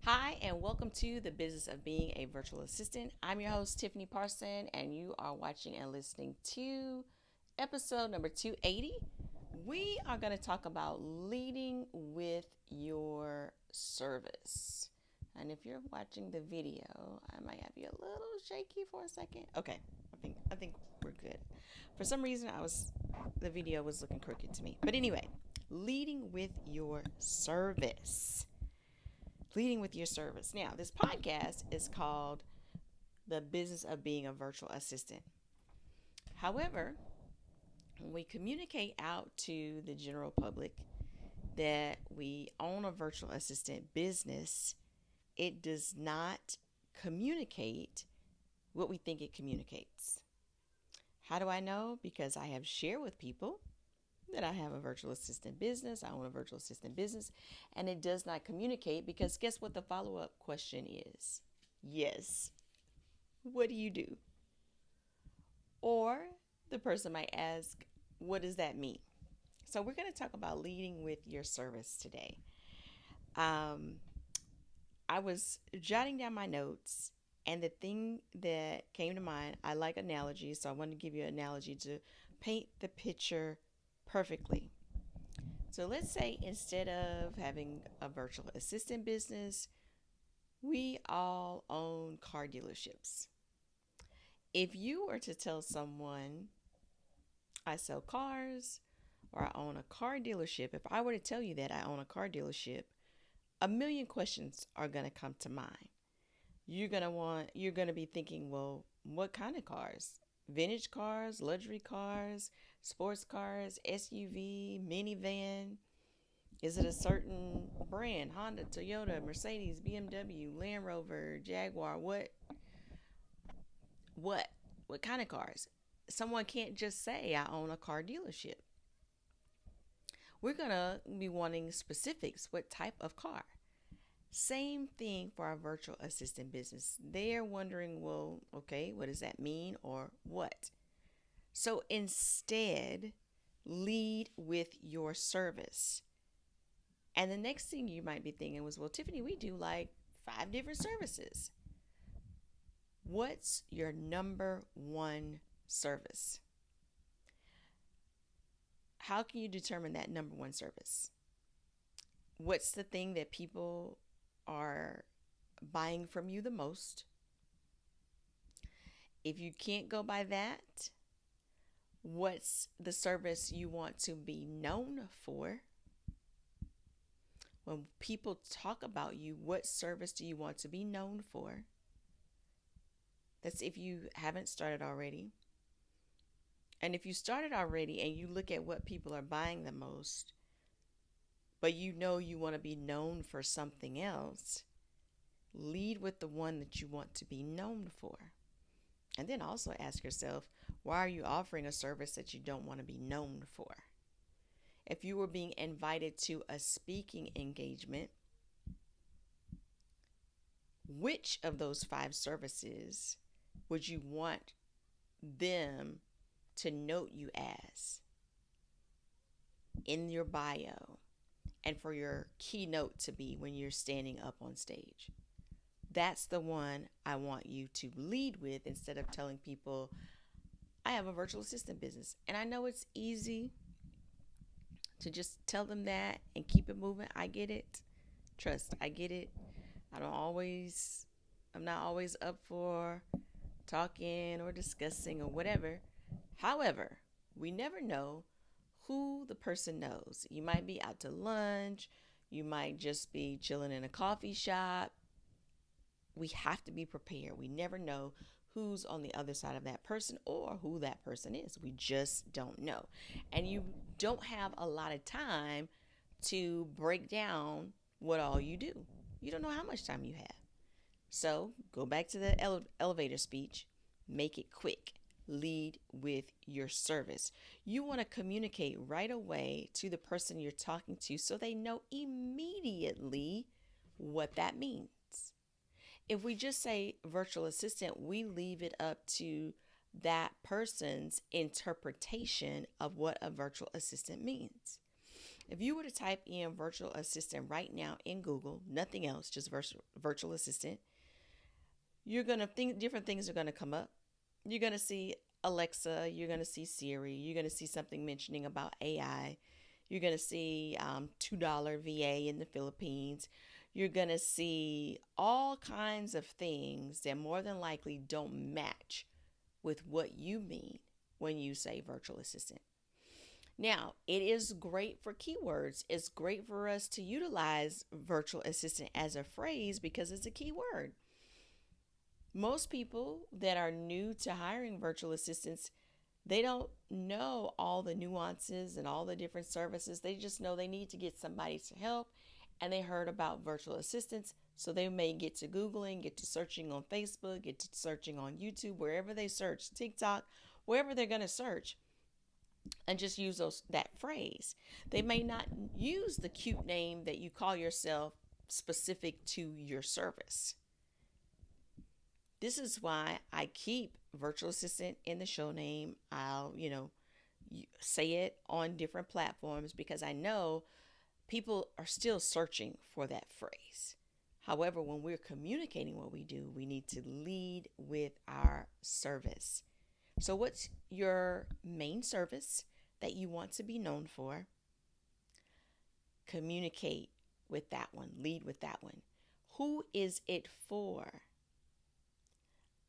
Hi, and welcome to the business of being a virtual assistant. I'm your host, Tiffany Parson, and you are watching and listening to episode number 280. We are going to talk about leading with your service. And if you're watching the video, I might have you a little shaky for a second. Okay, I think we're good. For some reason, the video was looking crooked to me. But anyway, leading with your service. Leading with your service. Now, this podcast is called The Business of Being a Virtual Assistant. However, when we communicate out to the general public that we own a virtual assistant business, it does not communicate what we think it communicates. How do I know? Because I have shared with people that I have a virtual assistant business, I own a virtual assistant business, and it does not communicate because guess what the follow-up question is? Yes. What do you do? Or the person might ask, what does that mean? So we're going to talk about leading with your service today. I was jotting down my notes, and the thing that came to mind, I like analogies, so I wanted to give you an analogy to paint the picture perfectly. So let's say instead of having a virtual assistant business, we all own car dealerships. If you were to tell someone, I sell cars or I own a car dealership, if I were to tell you that I own a car dealership, a million questions are going to come to mind. You're going to be thinking, well, what kind of cars? Vintage cars, luxury cars, sports cars, SUV, minivan. Is it a certain brand? Honda, Toyota, Mercedes, BMW, Land Rover, Jaguar? What? What kind of cars? Someone can't just say I own a car dealership. We're going to be wanting specifics. What type of car? Same thing for our virtual assistant business. They're wondering, well, okay, what does that mean or what? So instead, lead with your service. And the next thing you might be thinking was, well, Tiffany, we do like 5 different services. What's your number one service? How can you determine that number one service? What's the thing that people are buying from you the most? If you can't go by that, what's the service you want to be known for? When people talk about you, what service do you want to be known for? That's if you haven't started already. And if you started already and you look at what people are buying the most, but you know you want to be known for something else, lead with the one that you want to be known for. And then also ask yourself, why are you offering a service that you don't want to be known for? If you were being invited to a speaking engagement, which of those 5 services would you want them to note you as in your bio and for your keynote to be when you're standing up on stage? That's the one I want you to lead with instead of telling people, I have a virtual assistant business. And I know it's easy to just tell them that and keep it moving. I get it. Trust, I get it. I'm not always up for talking or discussing or whatever. However, we never know who the person knows. You might be out to lunch. You might just be chilling in a coffee shop. We have to be prepared. We never know who's on the other side of that person or who that person is. We just don't know. And you don't have a lot of time to break down what all you do. You don't know how much time you have. So go back to the elevator speech. Make it quick. Lead with your service. You want to communicate right away to the person you're talking to so they know immediately what that means. If we just say virtual assistant, we leave it up to that person's interpretation of what a virtual assistant means. If you were to type in virtual assistant right now in Google, nothing else, just virtual assistant, you're going to think different things are going to come up. You're going to see Alexa, you're going to see Siri, you're going to see something mentioning about AI. You're going to see $2 VA in the Philippines. You're going to see all kinds of things that more than likely don't match with what you mean when you say virtual assistant. Now, it is great for keywords. It's great for us to utilize virtual assistant as a phrase because it's a keyword. Most people that are new to hiring virtual assistants, they don't know all the nuances and all the different services. They just know they need to get somebody to help, and they heard about virtual assistants. So they may get to Googling, get to searching on Facebook, get to searching on YouTube, wherever they search, TikTok, wherever they're going to search, and just use that phrase. They may not use the cute name that you call yourself specific to your service. This is why I keep virtual assistant in the show name. I'll, say it on different platforms because I know people are still searching for that phrase. However, when we're communicating what we do, we need to lead with our service. So what's your main service that you want to be known for? Communicate with that one. Lead with that one. Who is it for?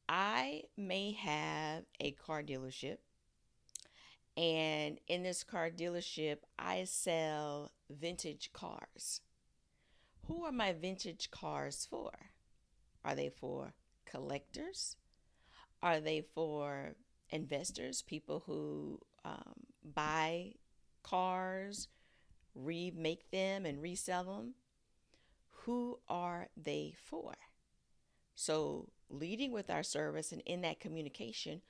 I may have a car dealership, and in this car dealership, I sell vintage cars. Who are my vintage cars for? Are they for collectors? Are they for investors, people who buy cars, remake them, and resell them? Who are they for? So leading with our service and in that communication,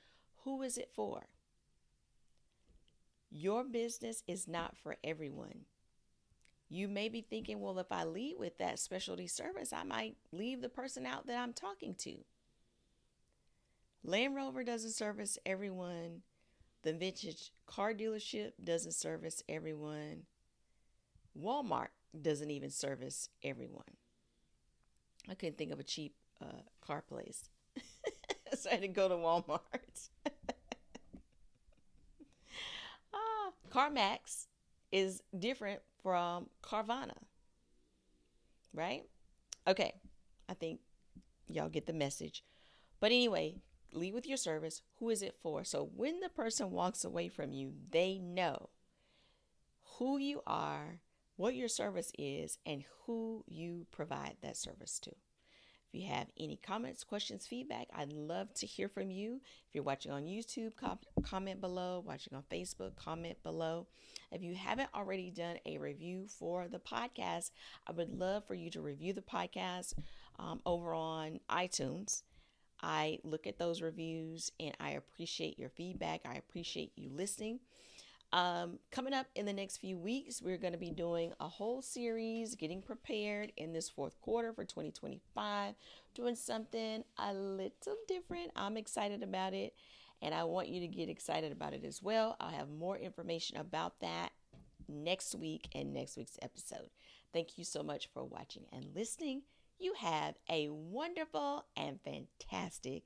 who is it for? Your business is not for everyone. You may be thinking, well, if I lead with that specialty service, I might leave the person out that I'm talking to. Land Rover doesn't service everyone. The vintage car dealership doesn't service everyone. Walmart doesn't even service everyone. I couldn't think of a cheap car place. So I had to go to Walmart. CarMax is different from Carvana, right? Okay, I think y'all get the message. But anyway, lead with your service. Who is it for? So when the person walks away from you, they know who you are, what your service is, and who you provide that service to. If you have any comments, questions, feedback, I'd love to hear from you. If you're watching on YouTube, comment below. Watching on Facebook, comment below. If you haven't already done a review for the podcast, I would love for you to review the podcast over on iTunes. I look at those reviews and I appreciate your feedback. I appreciate you listening. Coming up in the next few weeks, we're going to be doing a whole series, getting prepared in this fourth quarter for 2025, doing something a little different. I'm excited about it, and I want you to get excited about it as well. I'll have more information about that next week and next week's episode. Thank you so much for watching and listening. You have a wonderful and fantastic